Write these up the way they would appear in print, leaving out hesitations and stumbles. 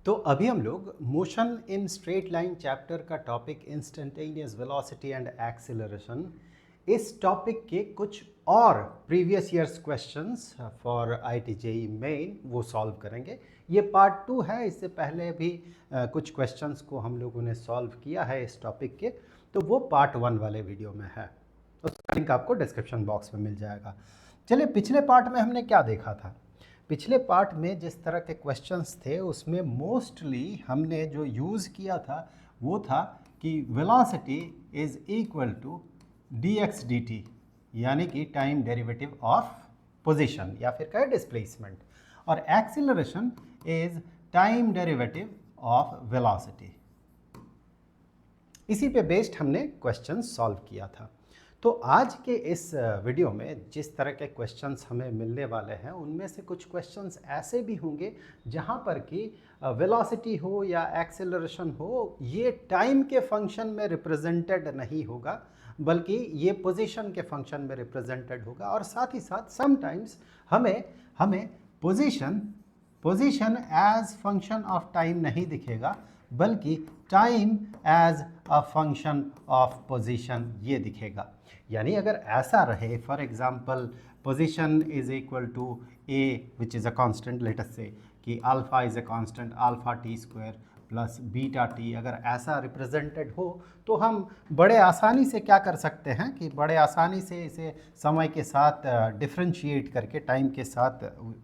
तो अभी हम लोग motion in straight line chapter का topic instantaneous velocity and acceleration, इस टॉपिक के कुछ और previous years questions for IIT JEE Main वो सॉल्व करेंगे। ये पार्ट 2 है। इससे पहले भी कुछ क्वेश्चंस को हम लोगों ने सॉल्व किया है इस टॉपिक के, तो वो पार्ट 1 वाले वीडियो में है। उसका लिंक आपको डिस्क्रिप्शन बॉक्स में मिल जाएगा। चलिए, पिछले पार्ट में हमने क्या देखा था। पिछले पार्ट में जिस तरह के क्वेश्चंस थे उसमें मोस्टली हमने जो यूज़ किया था वो था कि velocity is equal to dx dt, यानी कि टाइम डेरिवेटिव ऑफ पोजीशन या फिर कहे डिस्प्लेसमेंट, और acceleration is time derivative of velocity. इसी पे बेस्ड हमने क्वेश्चन सॉल्व किया था। तो आज के इस वीडियो में जिस तरह के क्वेश्चंस हमें मिलने वाले हैं उनमें से कुछ क्वेश्चंस ऐसे भी होंगे जहां पर कि वेलोसिटी हो या एक्सेलरेशन हो, ये टाइम के फंक्शन में रिप्रेजेंटेड नहीं होगा, बल्कि ये पोजीशन के फंक्शन में रिप्रेजेंटेड होगा। और साथ ही साथ समटाइम्स हमें position as function of time नहीं दिखेगा, बल्कि time as a function of position ये दिखेगा। यानी अगर ऐसा रहे, for example position is equal to a which is a constant, let us say कि alpha is a constant, alpha t square plus beta t, अगर ऐसा रिप्रेजेंटेड हो तो हम बड़े आसानी से क्या कर सकते हैं कि बड़े आसानी से इसे समय के साथ डिफ्रेंशिएट करके, टाइम के साथ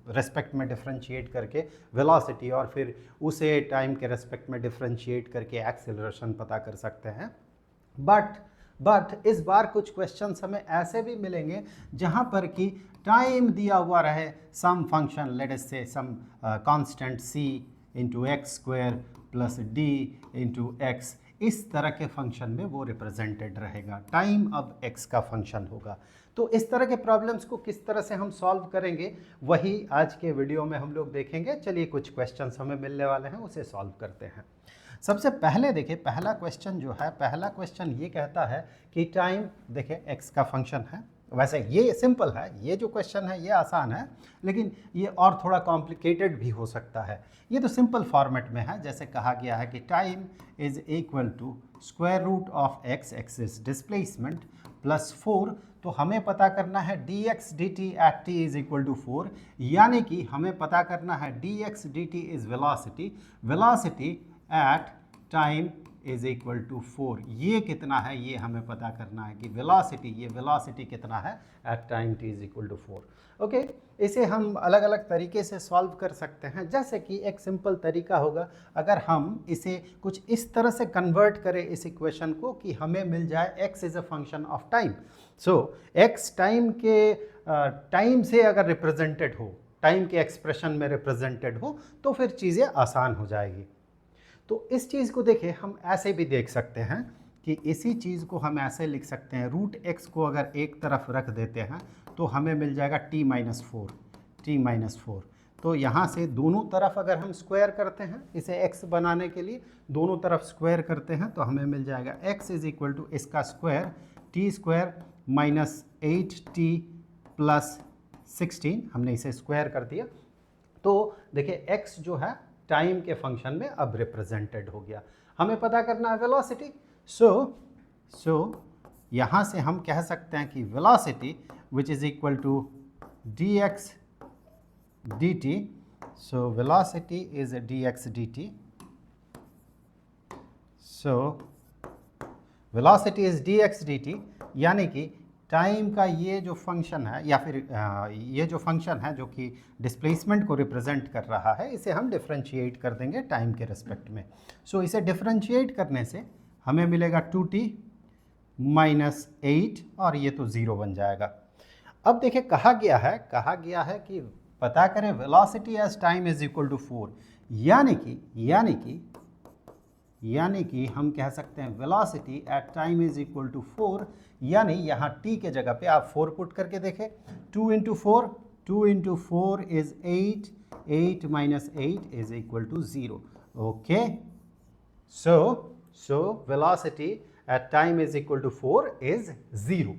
रेस्पेक्ट में डिफ्रेंशिएट करके वेलोसिटी, और फिर उसे टाइम के रेस्पेक्ट में डिफ्रेंशिएट करके एक्सेलरेशन पता कर सकते हैं। बट इस बार कुछ क्वेश्चंस हमें ऐसे भी मिलेंगे जहां पर कि टाइम दिया हुआ रहे सम function, let us say some constant c into x square plus d into x, इस तरह के फंक्शन में वो रिप्रेजेंटेड रहेगा। टाइम अब x का फंक्शन होगा। तो इस तरह के प्रॉब्लम्स को किस तरह से हम सॉल्व करेंगे वही आज के वीडियो में हम लोग देखेंगे। चलिए, कुछ क्वेश्चंस हमें मिलने वाले हैं, उसे सॉल्व करते हैं। सबसे पहले देखिए, पहला क्वेश्चन जो है, पहला क्वेश्चन ये कहता है कि टाइम, देखिए x का फंक्शन है। वैसे ये सिंपल है, ये जो क्वेश्चन है ये आसान है, लेकिन ये और थोड़ा कॉम्प्लिकेटेड भी हो सकता है। ये तो सिंपल फॉर्मेट में है, जैसे कहा गया है कि time is equal to square root of x, x is displacement, plus 4। तो हमें पता करना है dx dt at t is equal to 4, यानी कि हमें पता करना है dx dt is velocity, velocity at time is equal to 4। ये कितना है ये हमें पता करना है कि वेलोसिटी, ये वेलोसिटी कितना है at time t is equal to 4। Okay, इसे हम अलग अलग तरीके से सॉल्व कर सकते हैं। जैसे कि एक सिंपल तरीका होगा, अगर हम इसे कुछ इस तरह से कन्वर्ट करें इस इक्वेशन को कि हमें मिल जाए x is a function of time. So x time के टाइम से अगर रिप्रेजेंटेड हो, टाइम के एक्सप्रेशन में रिप्रेजेंटेड हो, तो फिर चीज़ें आसान हो जाएगी। तो इस चीज़ को देखिए, हम ऐसे भी देख सकते हैं कि इसी चीज़ को हम ऐसे लिख सकते हैं, रूट एक्स को अगर एक तरफ रख देते हैं तो हमें मिल जाएगा t माइनस 4। तो यहाँ से दोनों तरफ अगर हम स्क्वायर करते हैं, इसे x बनाने के लिए दोनों तरफ स्क्वायर करते हैं, तो हमें मिल जाएगा x इज इक्वल टू इसका square t square minus 8t plus 16, हमने इसे स्क्वायर कर दिया। तो देखिए x जो है टाइम के फंक्शन में अब रिप्रेजेंटेड हो गया। हमें पता करना है वेलोसिटी। सो यहाँ से हम कह सकते हैं कि velocity which is equal to dx dt, so velocity is dx dt, so velocity is dx dt, यानी कि टाइम का ये जो फंक्शन है, या फिर ये जो फंक्शन है जो कि डिस्प्लेसमेंट को रिप्रेजेंट कर रहा है, इसे हम डिफरेंशिएट कर देंगे टाइम के रिस्पेक्ट में। सो इसे डिफरेंशिएट करने से हमें मिलेगा 2t माइनस 8, और ये तो 0 बन जाएगा। अब देखिए, कहा गया है कि पता करें velocity as time is equal to 4, यानी कि हम कह सकते हैं velocity at time is equal to 4, यानी यहाँ t के जगह पे आप 4 पुट करके देखें। 2 into 4 is 8, 8 minus 8 is equal to 0। Okay, so velocity at time is equal to 4 is 0।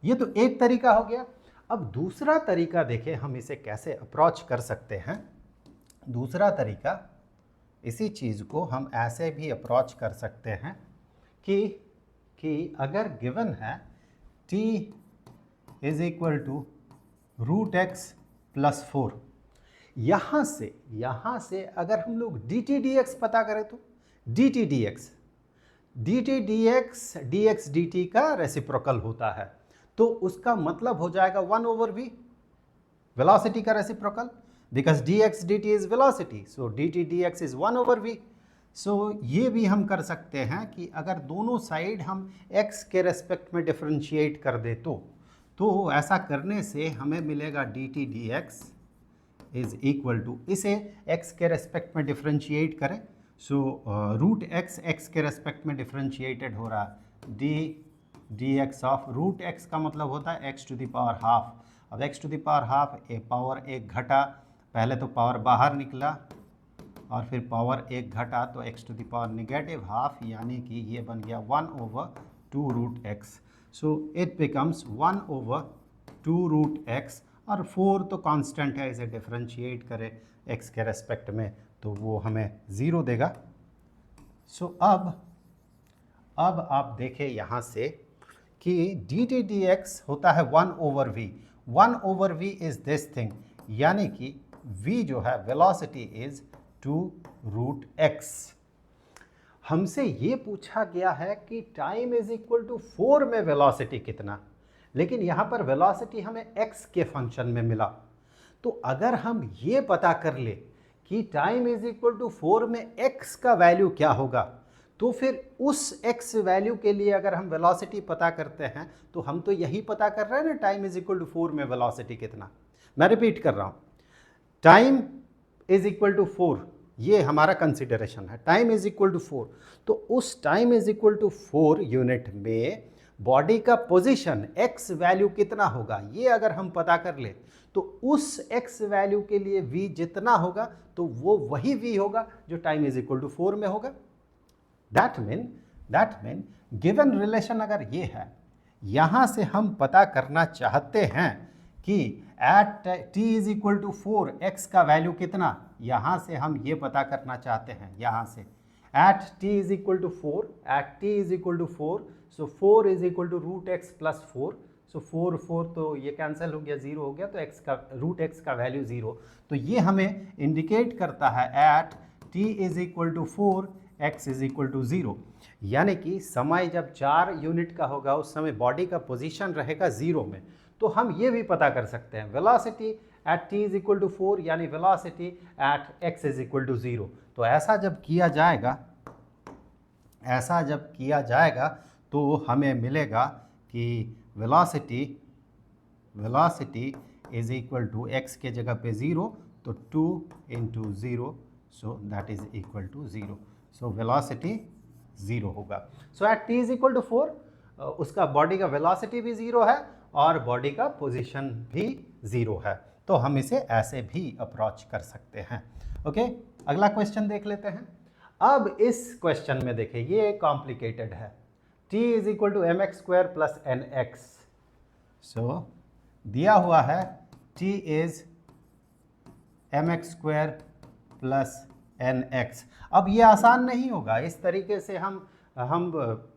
ये तो एक तरीका हो गया। अब दूसरा तरीका देखें, हम इसे कैसे अप्रोच कर सकते हैं। दूसरा तरीका इसी चीज़ को हम ऐसे भी अप्रोच कर सकते हैं कि अगर गिवन है t is equal to root x plus 4, यहाँ से अगर हम लोग dt dx पता करें तो dt dx dt का रेसिप्रोकल होता है, तो उसका मतलब हो जाएगा 1/v, वेलोसिटी का reciprocal, because dx dt is velocity, so dt dx is 1/v। सो ये भी हम कर सकते हैं कि अगर दोनों साइड हम x के रेस्पेक्ट में डिफरेंशिएट कर दे तो ऐसा करने से हमें मिलेगा dt dx is equal to, इसे x के रेस्पेक्ट में डिफरेंशिएट करें, सो रूट x के रेस्पेक्ट में डिफरेंशिएटेड हो रहा है, dx ऑफ रूट x का मतलब होता है x to the power half. अब x to the power half power 1 घटा, पहले तो पावर बाहर निकला और फिर पावर 1 घटा तो x to the power negative half, यानी कि ये बन गया 1/2 root x। So it becomes 1/2 root x, और 4 तो कांस्टेंट है, इसे डिफरेंशिएट करें x के रेस्पेक्ट में तो वो हमें 0 देगा। सो अब आप देखें यहाँ से कि dt dx होता है 1/v। 1/v is this thing, यानी कि v जो है वेलोसिटी इज 2 रूट x। हमसे ये पूछा गया है कि टाइम इज इक्वल टू 4 में वेलोसिटी कितना, लेकिन यहाँ पर वेलोसिटी हमें x के फंक्शन में मिला। तो अगर हम ये पता कर ले कि टाइम इज इक्वल टू 4 में x का वैल्यू क्या होगा, तो फिर उस x वैल्यू के लिए अगर हम वेलोसिटी पता करते हैं तो हम तो यही पता कर रहे हैं ना, टाइम इज इक्वल टू 4 में वेलोसिटी कितना। मैं रिपीट कर रहा हूँ, टाइम इज इक्वल टू 4, ये हमारा कंसिडरेशन है, टाइम इज इक्वल टू 4। तो उस time is equal to 4 unit में बॉडी का पोजीशन x वैल्यू कितना होगा, ये अगर हम पता कर ले तो उस x वैल्यू के लिए v जितना होगा तो वो वही v होगा जो टाइम इज इक्वल टू 4 में होगा। दैट मीन गिवन रिलेशन अगर ये है, यहाँ से हम पता करना चाहते हैं कि at t is equal to 4 x का वैल्यू कितना, यहाँ से हम ये पता करना चाहते हैं, यहाँ से at t is equal to 4, at t is equal to 4, so 4 is equal to root x plus 4, so 4 तो ये कैंसिल हो गया, 0 हो गया, तो x का रूट x का वैल्यू 0। तो ये हमें इंडिकेट करता है at t is equal to 4 x is equal to 0, यानी कि समय जब 4 यूनिट का होगा उस समय बॉडी का पोजीशन रहेगा 0 में। तो हम ये भी पता कर सकते हैं velocity at t is equal to 4 यानी velocity at x is equal to 0। तो ऐसा जब किया जाएगा तो हमें मिलेगा कि velocity is equal to x के जगह पे 0, तो 2 into 0, so that is equal to 0। So velocity 0 होगा। So at t is equal to 4 उसका बॉडी का वेलोसिटी भी 0 है और बॉडी का पोजीशन भी 0 है। तो हम इसे ऐसे भी अप्रोच कर सकते हैं। ओके, अगला क्वेश्चन देख लेते हैं। अब इस क्वेश्चन में देखिए, ये कॉम्प्लिकेटेड है। t is equal to mx square plus nx। So दिया हुआ है t is mx square plus nx। अब ये आसान नहीं होगा, इस तरीके से हम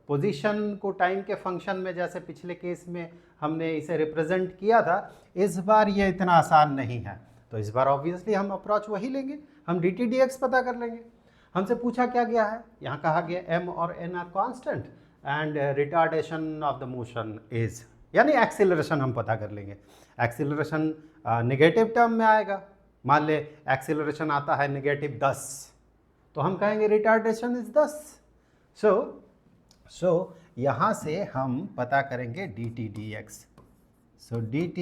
पोजीशन को टाइम के फंक्शन में, जैसे पिछले केस में हमने इसे रिप्रेजेंट किया था, इस बार ये इतना आसान नहीं है। तो इस बार ऑब्वियसली हम अप्रोच वही लेंगे, हम dt dx पता कर लेंगे। हमसे पूछा क्या गया है, यहाँ कहा गया m और n are constant and retardation of the motion is, यानी एक्सीलरेशन हम पता कर लेंगे। एक्सीलरेशन नेगेटिव टर्म में आएगा, मान ले एक्सीलरेशन आता है नेगेटिव 10, तो हम कहेंगे रिटार्डेशन इज 10। सो यहाँ से हम पता करेंगे dt dx। सो dt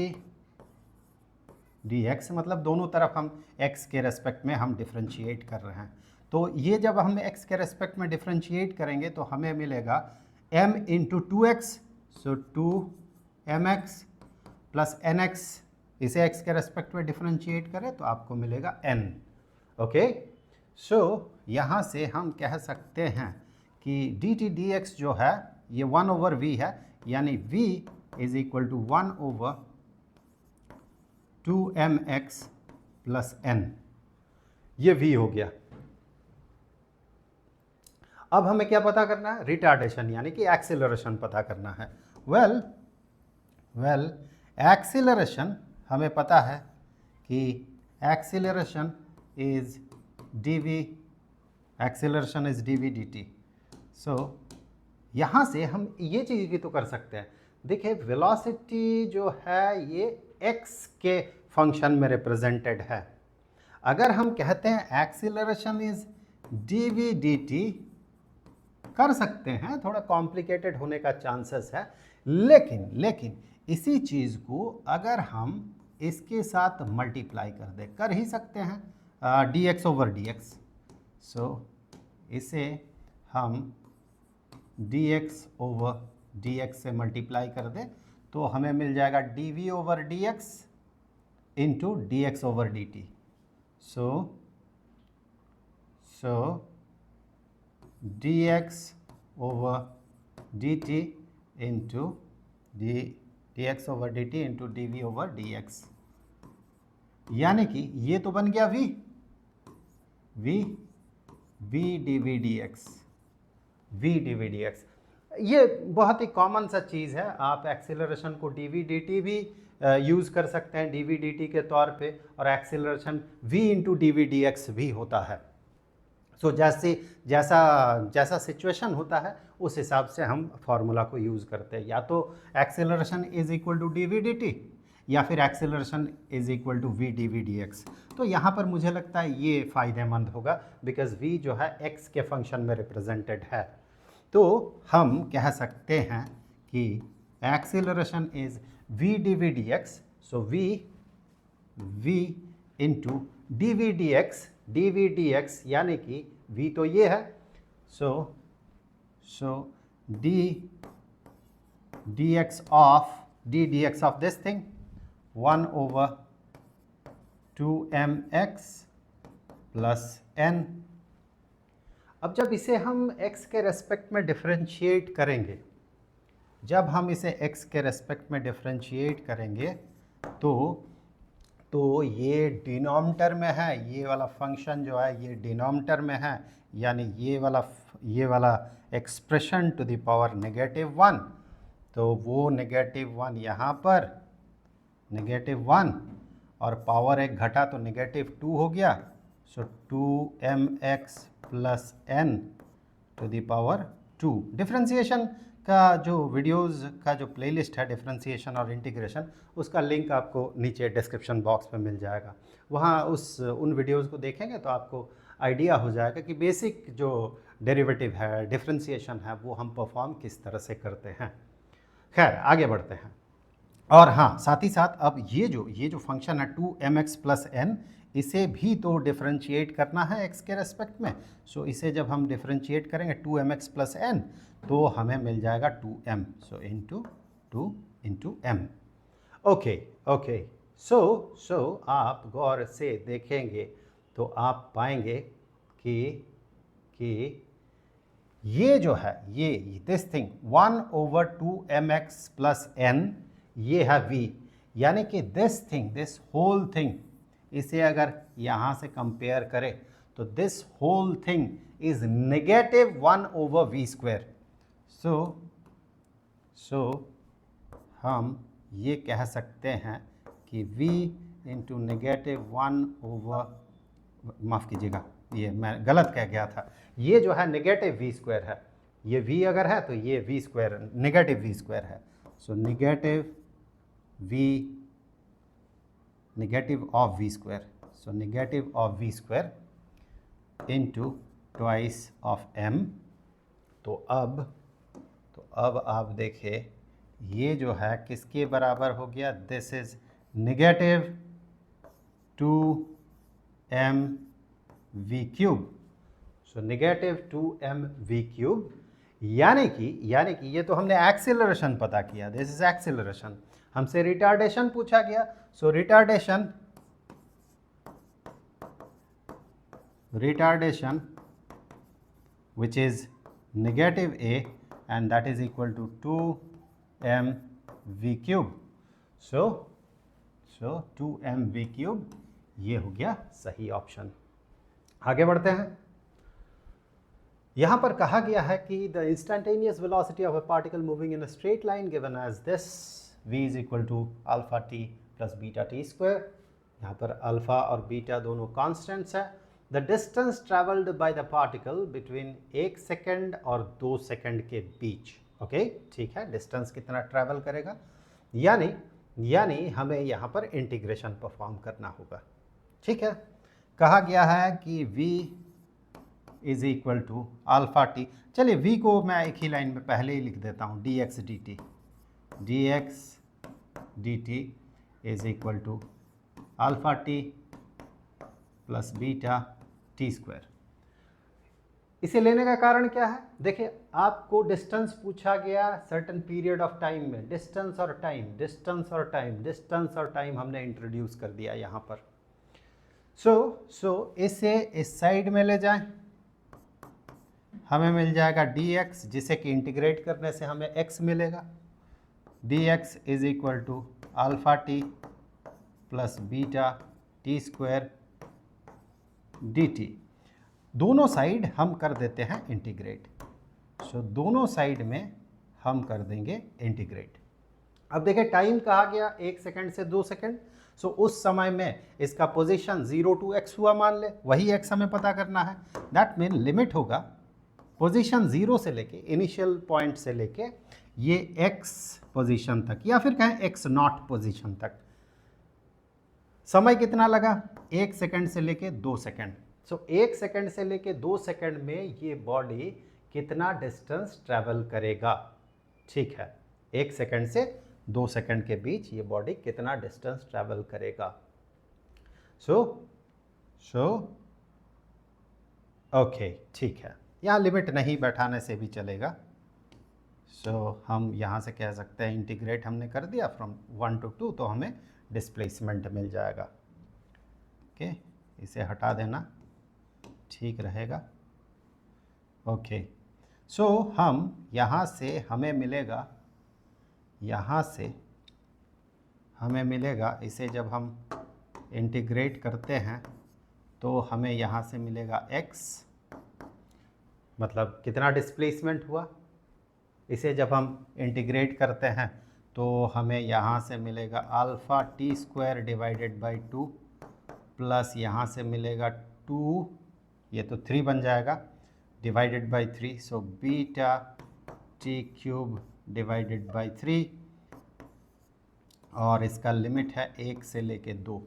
dx मतलब दोनों तरफ हम x के रेस्पेक्ट में हम डिफरेंशिएट कर रहे हैं। तो ये जब हम x के रेस्पेक्ट में डिफरेंशिएट करेंगे तो हमें मिलेगा m इंटू 2x, सो 2mx प्लस nx, इसे x के रेस्पेक्ट में डिफरेंशिएट करें तो आपको मिलेगा n। ओके, सो यहाँ से हम कह सकते हैं कि dt dx जो है ये 1/v है, यानी v is equal to 1/2mx plus n, ये v हो गया। अब हमें क्या पता करना है? रिटार्डेशन यानी कि एक्सीलरेशन पता करना है। वेल एक्सीलरेशन हमें पता है कि acceleration is dv, acceleration is dv dt। सो यहाँ से हम ये चीज़ भी तो कर सकते हैं। देखिए वेलोसिटी जो है ये x के फंक्शन में रिप्रेजेंटेड है। अगर हम कहते हैं एक्सीलरेशन इज dv dt, कर सकते हैं, थोड़ा कॉम्प्लिकेटेड होने का चांसेस है, लेकिन इसी चीज़ को अगर हम इसके साथ मल्टीप्लाई कर दे, कर ही सकते हैं dx ओवर dx। सो इसे हम dx ओवर dx से मल्टीप्लाई कर दे तो हमें मिल जाएगा dv over dx into dx over dt। सो dx over dt into dx over dt into dv over dx, यानी कि ये तो बन गया v dv dx, v dv dx। ये बहुत ही कॉमन सा चीज़ है। आप एक्सीलरेशन को dv dt भी यूज़ कर सकते हैं dv dt के तौर पे, और acceleration v into dv dx भी होता है। सो जैसा सिचुएशन होता है उस हिसाब से हम फार्मूला को यूज़ करते हैं। या तो acceleration is equal to d v d t, या फिर acceleration is equal to v d v d x. तो यहाँ पर मुझे लगता है ये फ़ायदेमंद होगा, बिकॉज v जो है x के फंक्शन में रिप्रेजेंटेड है। तो हम कह सकते हैं कि acceleration is v d v d x. So v into d v d x, d v d x यानी कि v तो ये है। So d x of this thing 1 over 2mx plus n। अब जब इसे हम x के रेस्पेक्ट में डिफरेंशिएट करेंगे, तो ये डिनोमिनेटर में है, ये वाला फंक्शन जो है ये डिनोमिनेटर में है, यानी ये वाला एक्सप्रेशन टू द पावर -1, तो वो -1 यहाँ पर -1, और पावर एक घटा तो -2 हो गया। So 2mx plus n to the power 2। Differentiation का जो वीडियोस का जो प्लेलिस्ट है डिफरेंशिएशन और इंटीग्रेशन, उसका लिंक आपको नीचे डिस्क्रिप्शन बॉक्स में मिल जाएगा। वहाँ उन वीडियोस को देखेंगे तो आपको आइडिया हो जाएगा कि बेसिक जो डेरिवेटिव है, डिफरेंशिएशन है, वो हम परफॉर्म किस तरह से करते हैं। खैर आगे बढ़ते हैं। और हाँ, साथ ही साथ अब ये जो फंक्शन है 2mx प्लस n, इसे भी तो डिफरेंशिएट करना है x के रेस्पेक्ट में। सो इसे जब हम डिफरेंशिएट करेंगे 2mx प्लस n, तो हमें मिल जाएगा 2m। So into 2 into m। Okay. सो आप गौर से देखेंगे तो आप पाएंगे कि ये जो है ये this thing 1 over 2mx plus n, ये है v, यानी कि दिस होल थिंग, इसे अगर यहाँ से कंपेयर करें तो this whole thing is -1 over v square. So हम ये कह सकते हैं कि v इंटू -1 ओवर, माफ़ कीजिएगा ये मैं गलत कह गया था, ये जो है नेगेटिव v स्क्वायर है। ये v अगर है तो ये v square negative v square है। So negative of v square, so negative of v square into twice of m। तो अब आप देखिए ये जो है किसके बराबर हो गया? This is -2m v cube. So -2m v cube, यानी कि ये तो हमने एक्सेलरेशन पता किया, दिस इज एक्सेलरेशन। हमसे रिटार्डेशन पूछा गया। सो retardation which is -a and that is equal to 2m v cube। so 2m v cube, ये हो गया सही ऑप्शन। आगे बढ़ते हैं। यहाँ पर कहा गया है कि the instantaneous velocity of a particle moving in a straight line given as this v is equal to alpha t plus beta t square. यहाँ पर अल्फा और बीटा दोनों कॉन्स्टेंट्स है। The distance travelled by the particle between 1 second और 2 second के बीच। Okay ठीक है, distance कितना ट्रैवल करेगा, यानी हमें यहाँ पर इंटीग्रेशन परफॉर्म करना होगा। ठीक है, कहा गया है कि v is equal to alpha t. चलिए v को मैं एक ही लाइन में पहले ही लिख देता हूँ, dx dt is equal to alpha t plus beta t square. इसे लेने का कारण क्या है? देखिए, आपको डिस्टेंस पूछा गया सर्टेन पीरियड ऑफ टाइम में, डिस्टेंस और टाइम हमने इंट्रोड्यूस कर दिया यहाँ पर। सो इसे इस साइड में ले जाएं, हमें मिल जाएगा dx, जिसे कि इंटीग्रेट करने से हमें x मिलेगा। dx is equal to alpha t plus beta t square dt। दोनों साइड हम कर देते हैं इंटीग्रेट। दोनों साइड में हम कर देंगे इंटीग्रेट। अब देखिए, टाइम कहा गया 1 सेकेंड से 2 सेकेंड। उस समय में इसका पोजीशन 0 to x हुआ मान ले, वही x हमें पता करना है। दैट मीन लिमिट होगा पोजीशन 0 से लेके, इनिशियल पॉइंट से लेके ये x पोजीशन तक, या फिर कहें x0 पोजीशन तक समय कितना लगा? 1 सेकेंड से लेके 2 सेकेंड। 1 सेकेंड से लेके 2 सेकेंड में ये बॉडी कितना डिस्टेंस ट्रैवल करेगा? ठीक है, 1 सेकेंड से 2 सेकेंड के बीच ये बॉडी कितना डिस्टेंस ट्रैवल करेगा? ओके ठीक है, यहाँ लिमिट नहीं बैठाने से भी चलेगा। हम यहाँ से कह सकते हैं इंटीग्रेट हमने कर दिया फ्रॉम 1 to 2, तो हमें डिस्प्लेसमेंट मिल जाएगा। ओके, इसे हटा देना ठीक रहेगा। ओके, हम यहाँ से हमें मिलेगा, इसे जब हम इंटीग्रेट करते हैं तो हमें यहाँ से मिलेगा x, मतलब कितना डिस्प्लेसमेंट हुआ। इसे जब हम इंटीग्रेट करते हैं तो हमें यहाँ से मिलेगा alpha T square divided by 2 plus यहाँ से मिलेगा 2, ये तो 3 बन जाएगा, divided by 3। Beta T cube divided by 3, और इसका लिमिट है 1 से लेके 2।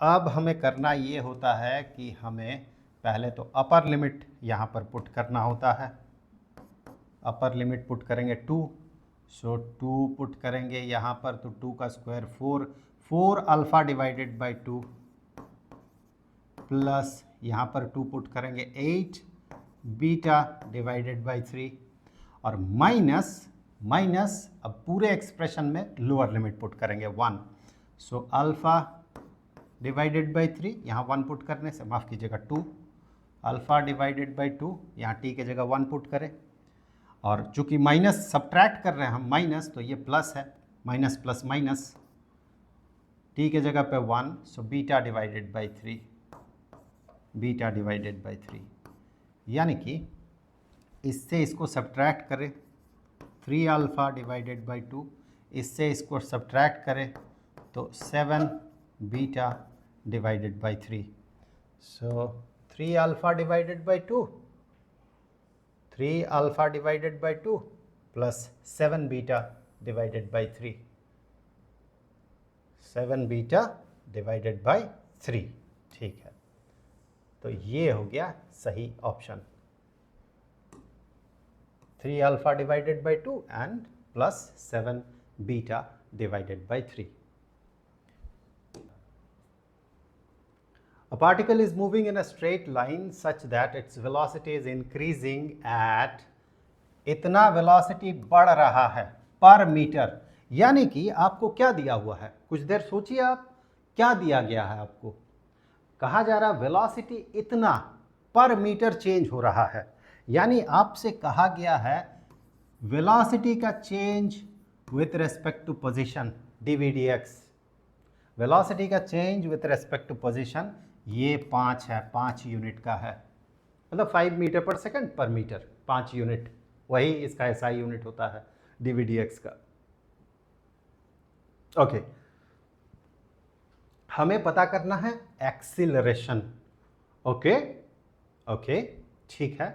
अब हमें करना ये होता है कि हमें पहले तो अपर लिमिट यहाँ पर पुट करना होता है। अपर लिमिट पुट करेंगे 2, 2 पुट करेंगे यहाँ पर, तो 2 का square 4 alpha divided by 2 plus यहाँ पर 2 पुट करेंगे 8 बीटा डिवाइडेड बाई 3, और माइनस अब पूरे एक्सप्रेशन में लोअर लिमिट पुट करेंगे 1। अल्फ़ा डिवाइडेड बाई 3, यहाँ 1 पुट करने से, माफ़ कीजिएगा 2, अल्फ़ा डिवाइडेड बाई 2, यहाँ टी की जगह 1 पुट करें, और चूँकि माइनस सब्ट्रैक्ट कर रहे हैं हम माइनस, तो ये प्लस है, माइनस प्लस माइनस, टी के जगह पे 1, बीटा डिवाइडेड बाई 3, यानी कि इससे इसको सब्ट्रैक्ट करें 3 अल्फ़ा डिवाइडेड बाई 2, इससे इसको सब्ट्रैक्ट करें तो 7 beta divided by 3। 3 alpha divided by 2, 3 alpha divided by 2 plus 7 beta divided by 3, 7 beta divided by 3। ठीक है, तो ये हो गया सही option, 3 alpha divided by 2 and plus 7 beta divided by 3। A particle is moving in a straight line such that its velocity is increasing at, इतना velocity बढ़ रहा है पर मीटर। यानी कि आपको क्या दिया हुआ है, कुछ देर सोचिए आप, क्या दिया गया है आपको? कहा जा रहा है वेलोसिटी इतना पर मीटर चेंज हो रहा है, यानी आपसे कहा गया है वेलोसिटी का change with respect to position dv/dx। Velocity का change with respect to position ये 5 है, 5 यूनिट का है। मतलब 5 मीटर पर सेकंड पर मीटर, 5 यूनिट, वही इसका एसआई यूनिट होता है डीवीडीएक्स का। ओके, हमें पता करना है एक्सीलरेशन। ओके ओके, ठीक है,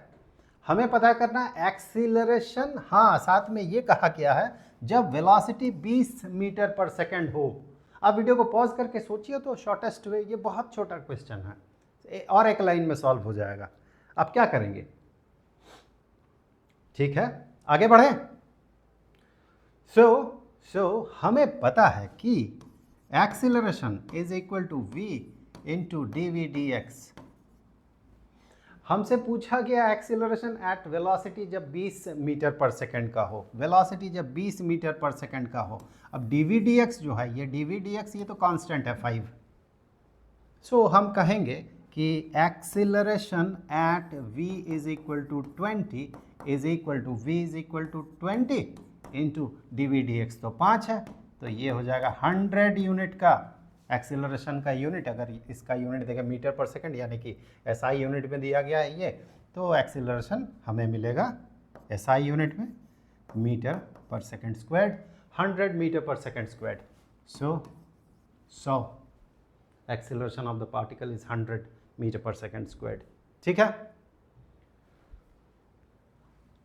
हमें पता करना है एक्सीलरेशन। हाँ, साथ में ये कहा गया है जब वेलोसिटी 20 मीटर पर सेकंड हो। आप वीडियो को पॉज करके सोचिए तो शॉर्टेस्ट वे, ये बहुत छोटा क्वेश्चन है और एक लाइन में सॉल्व हो जाएगा। आप क्या करेंगे? ठीक है, आगे बढ़े। सो हमें पता है कि acceleration is equal to v into d v d x. हमसे पूछा गया एक्सीलरेशन एट वेलोसिटी जब 20 मीटर पर सेकंड का हो, वेलोसिटी जब 20 मीटर पर सेकंड का हो। अब dvdx जो है, ये dvdx ये तो कांस्टेंट है 5। सो हम कहेंगे कि acceleration at v is equal to 20 is equal to v is equal to 20 into dvdx, तो 5 है, तो ये हो जाएगा 100 यूनिट का एक्सीलरेशन का यूनिट। अगर इसका यूनिट देखें मीटर पर सेकंड, यानी कि एसआई यूनिट में दिया गया है ये, तो एक्सीलरेशन हमें मिलेगा एसआई यूनिट में metre per second squared, 100 metre per second squared. So acceleration of the particle is 100 metre per second squared. ठीक है,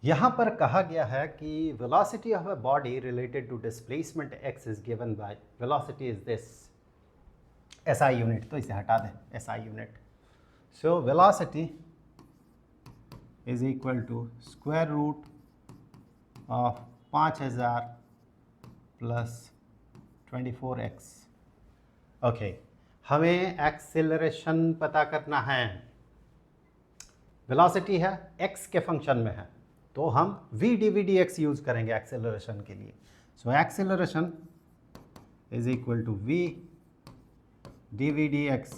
यहाँ पर कहा गया है कि velocity of a body related to displacement x is given by velocity is this SI unit, तो इसे हटा दें SI unit. So velocity is equal to square root of 5000 plus 24x। Okay, हमें एक्सेलरेशन पता करना है, वेलोसिटी है x के फंक्शन में है, तो हम v dvdx यूज करेंगे एक्सेलरेशन के लिए। So acceleration is equal to v dvdx।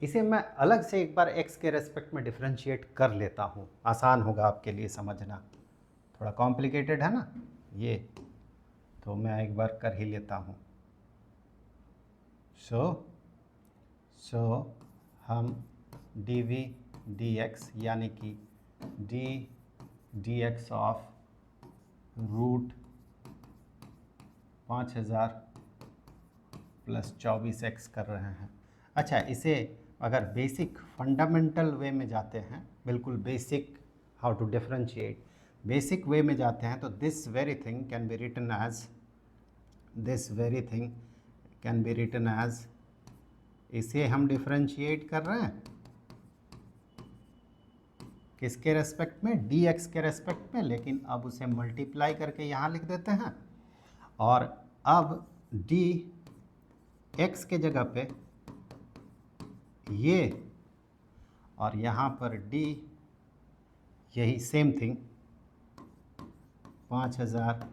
इसे मैं अलग से एक बार x के रेस्पेक्ट में डिफरेंशिएट कर लेता हूँ, आसान होगा आपके लिए समझना, थोड़ा कॉम्प्लिकेटेड है ना ये, तो मैं एक बार कर ही लेता हूँ। सो हम dv dx यानी कि d dx of root 5000 plus 24x कर रहे हैं। अच्छा, इसे अगर बेसिक फंडामेंटल वे में जाते हैं, बिल्कुल basic how to differentiate, basic way में जाते हैं, तो this very thing can be written as, this very thing can be written as, इसे हम डिफरेंशिएट कर रहे हैं किसके रेस्पेक्ट में, dx के रेस्पेक्ट में, लेकिन अब उसे मल्टीप्लाई करके यहाँ लिख देते हैं, और अब dx के जगह पे ये, और यहाँ पर d, यही same thing 5000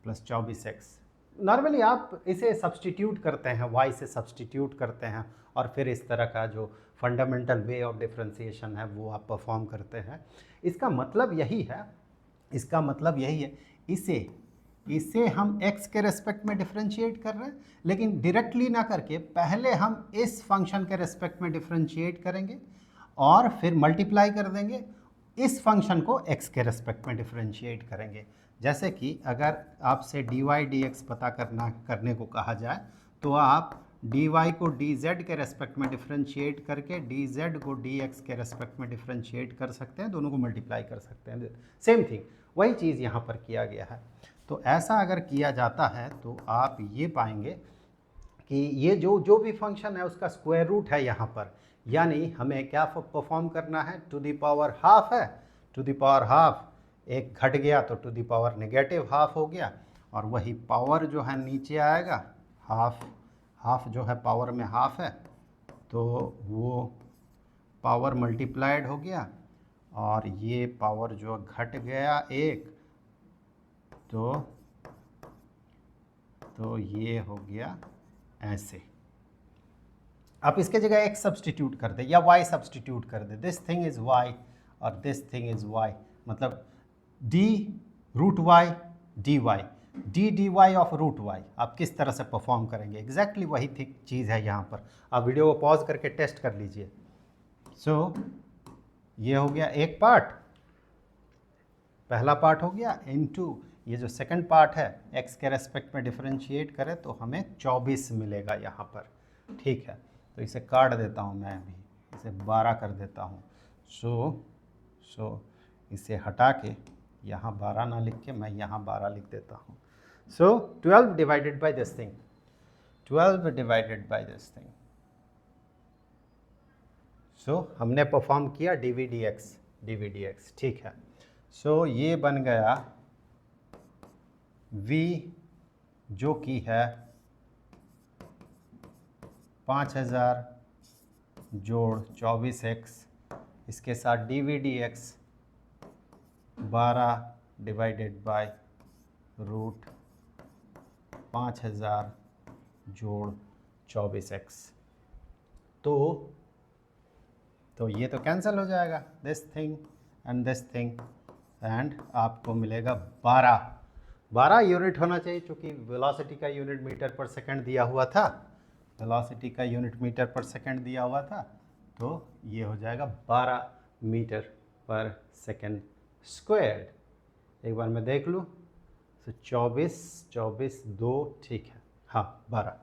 plus 24x। Normally आप इसे सब्सटीट्यूट करते हैं, y से सब्सटीट्यूट करते हैं, और फिर इस तरह का जो फंडामेंटल वे ऑफ डिफरेंशिएशन है वो आप परफॉर्म करते हैं। इसका मतलब यही है, इसका मतलब यही है, इसे हम x के रेस्पेक्ट में डिफरेंशिएट कर रहे हैं, लेकिन डायरेक्टली ना करके पहले हम इस फंक्शन के रेस्पेक्ट में डिफरेंशिएट करेंगे और फिर मल्टीप्लाई कर देंगे, इस फंक्शन को x के रेस्पेक्ट में डिफरेंशिएट करेंगे। जैसे कि अगर आपसे dy dx पता करने को कहा जाए, तो आप dy को dz के रेस्पेक्ट में डिफरेंशिएट करके dz को dx के रेस्पेक्ट में डिफरेंशिएट कर सकते हैं, दोनों को मल्टीप्लाई कर सकते हैं। सेम थिंग, वही चीज़ यहाँ पर किया गया है। तो ऐसा अगर किया जाता है तो आप ये पाएंगे कि ये जो भी फंक्शन है उसका स्क्वायर रूट है यहाँ पर, यानी हमें क्या परफॉर्म करना है, टू द पावर हाफ है, टू द पावर हाफ, एक घट गया तो to the power negative half हो गया, और वही पावर जो है नीचे आएगा, हाफ जो है पावर में हाफ है, तो वो पावर मल्टीप्लाइड हो गया, और ये पावर जो घट गया एक, तो ये हो गया ऐसे। आप इसके जगह x सब्सटीट्यूट कर दे या y सब्सटीट्यूट कर दे, दिस थिंग इज y और दिस थिंग इज y, मतलब d root y dy, dy of root y आप किस तरह से परफॉर्म करेंगे, एग्जैक्टली वही चीज़ है यहाँ पर। आप वीडियो को पॉज करके टेस्ट कर लीजिए। सो ये हो गया एक पार्ट, पहला पार्ट हो गया, इनटू ये जो सेकंड पार्ट है x के रेस्पेक्ट में डिफरेंशिएट करें तो हमें 24 मिलेगा यहाँ पर। ठीक है, तो इसे काट देता हूँ, मैं भी इसे 12 कर देता हूँ। सो इसे हटा के यहाँ 12 ना लिख के मैं यहाँ 12 लिख देता हूँ। So 12 divided by this thing, 12 divided by this thing. So हमने परफॉर्म किया dvdx, ठीक है। सो ये बन गया v जो कि है 5000 जोड़ 24x, इसके साथ dvdx 12 डिवाइडेड बाय रूट 5000 जोड़ 24x। तो ये तो कैंसिल हो जाएगा, this thing and this thing, and आपको मिलेगा 12 यूनिट होना चाहिए, क्योंकि वेलोसिटी का यूनिट मीटर पर सेकंड दिया हुआ था, वेलोसिटी का यूनिट मीटर पर सेकंड दिया हुआ था, तो ये हो जाएगा 12 मीटर पर सेकंड स्क्वायर्ड। एक बार मैं देख लूँ, तो 24 2, ठीक है, हाँ 12।